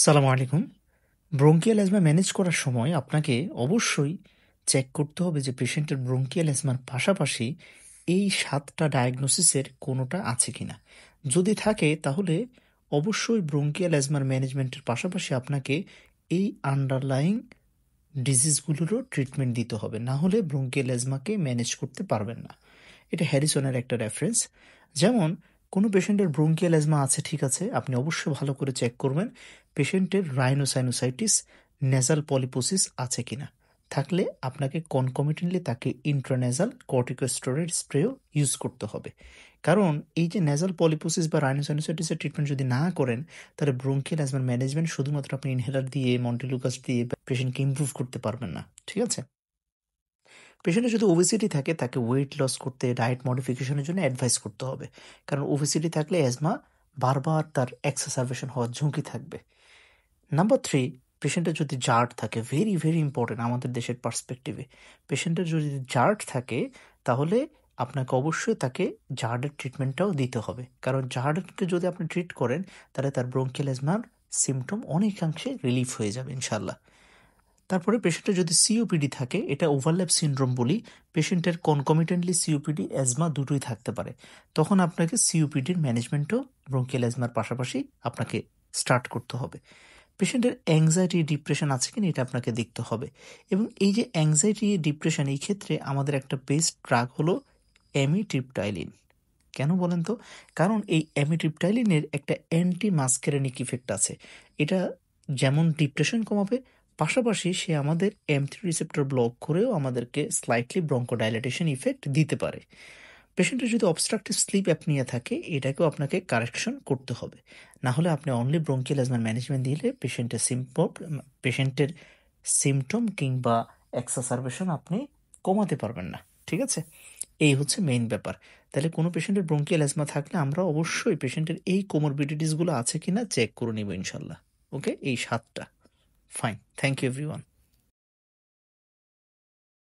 সালামু আলাইকুম। Bronchial asthma manage করার সময় আপনাকে অবশ্যই চেক করতে হবে যে পেশেন্টের ব্রঙ্কিয়াল অ্যাজমার পাশাপাশি এই ৭টা ডায়াগনোসিসের কোনোটা আছে কিনা। যদি থাকে তাহলে অবশ্যই ব্রঙ্কিয়াল অ্যাজমার ম্যানেজমেন্টের পাশাপাশি আপনাকে এই আন্ডারলাইং ডিজিজগুলোরও ট্রিটমেন্ট দিতে হবে, না হলে ব্রঙ্কিয়াল অ্যাজমাকে ম্যানেজ করতে পারবেন না। এটা হ্যারিসনের একটা রেফারেন্স। যেমন কোনো পেশেন্টের ব্রঙ্কিয়াল অ্যাজমা আছে, ঠিক আছে, আপনি অবশ্যই ভালো করে চেক করবেন পেশেন্টের রাইনোসাইনোসাইটিস, নেজাল পলিপোসিস আছে কিনা। থাকলে আপনাকে কনকমিটেন্টলি তাকে ইন্ট্রানেজাল কর্টিকোস্টেরয়েড স্প্রেও ইউজ করতে হবে। কারণ এই যে নেজাল পলিপোসিস বা রাইনোসাইনোসাইটিসের ট্রিটমেন্ট যদি না করেন, তাহলে ব্রঙ্কিয়াল অ্যাজমার ম্যানেজমেন্ট শুধুমাত্র আপনি ইনহেলার দিয়ে, মন্টেলুকাস দিয়ে পেশেন্টকে ইমপ্রুভ করতে পারবেন না, ঠিক আছে। পেশেন্টের যদি ওবেসিটি থাকে তাকে ওয়েট লস করতে, ডায়েট মডিফিকেশনের জন্য অ্যাডভাইস করতে হবে। কারণ ওবেসিটি থাকলে অ্যাজমা বারবার তার এক্সাসারবেশন হওয়ার ঝুঁকি থাকবে। নাম্বার 3, পেশেন্টের যদি জার্ট থাকে, ভেরি ভেরি ইম্পর্টেন্ট আমাদের দেশের পার্সপেক্টিভে। পেশেন্টের যদি জার্ট থাকে তাহলে আপনাকে অবশ্যই তাকে জার্ডের ট্রিটমেন্টটাও দিতে হবে। কারণ জার্ডকে যদি আপনি ট্রিট করেন তাহলে তার ব্রঙ্কিয়াল অ্যাজমার সিমটম অনেকাংশে রিলিফ হয়ে যাবে ইনশাল্লাহ। তারপরে পেশেন্টের যদি সিওপিডি থাকে, এটা ওভারল্যাপ সিনড্রোম বলি, পেশেন্টের কনকমিটেন্টলি সিওপিডি অ্যাজমা দুটোই থাকতে পারে। তখন আপনাকে সিওপিডির ম্যানেজমেন্টও ব্রঙ্কিয়াল অ্যাজমার পাশাপাশি আপনাকে স্টার্ট করতে হবে। পেশেন্টের অ্যাংজাইটি, ডিপ্রেশন আছে কিনা এটা আপনাকে দেখতে হবে। এবং এই যে অ্যাংজাইটি, ডিপ্রেশন, এই ক্ষেত্রে আমাদের একটা বেস্ট ড্রাগ হলো অ্যামিট্রিপটাইলিন। কেন বলেন তো? কারণ এই অ্যামিট্রিপটাইলিনের একটা অ্যান্টি মাস্কেরেনিক ইফেক্ট আছে। এটা যেমন ডিপ্রেশন কমাবে, পাশাপাশি সে আমাদের M3 রিসেপ্টর ব্লক করেও আমাদেরকে স্লাইটলি ব্রঙ্কোডাইলেটেশন ইফেক্ট দিতে পারে। পেশেন্টের যদি অবস্ট্রাকটিভ স্লিপ অ্যাপনিয়া থাকে, এটাকেও আপনাকে কারেকশন করতে হবে। না হলে আপনি অনলি ব্রঙ্কিয়াল অ্যাজমার ম্যানেজমেন্ট দিলে পেশেন্টের সিমটম কিংবা এক্সাসারবেশন আপনি কমাতে পারবেন না, ঠিক আছে। এই হচ্ছে মেইন ব্যাপার। তাহলে কোনো পেশেন্টের ব্রঙ্কিয়াল অ্যাজমা থাকলে আমরা অবশ্যই পেশেন্টের এই কোমরবিডিটিসগুলো আছে কিনা চেক করে নিব ইনশাল্লাহ। ওকে, এই 7টা। Fine, thank you everyone.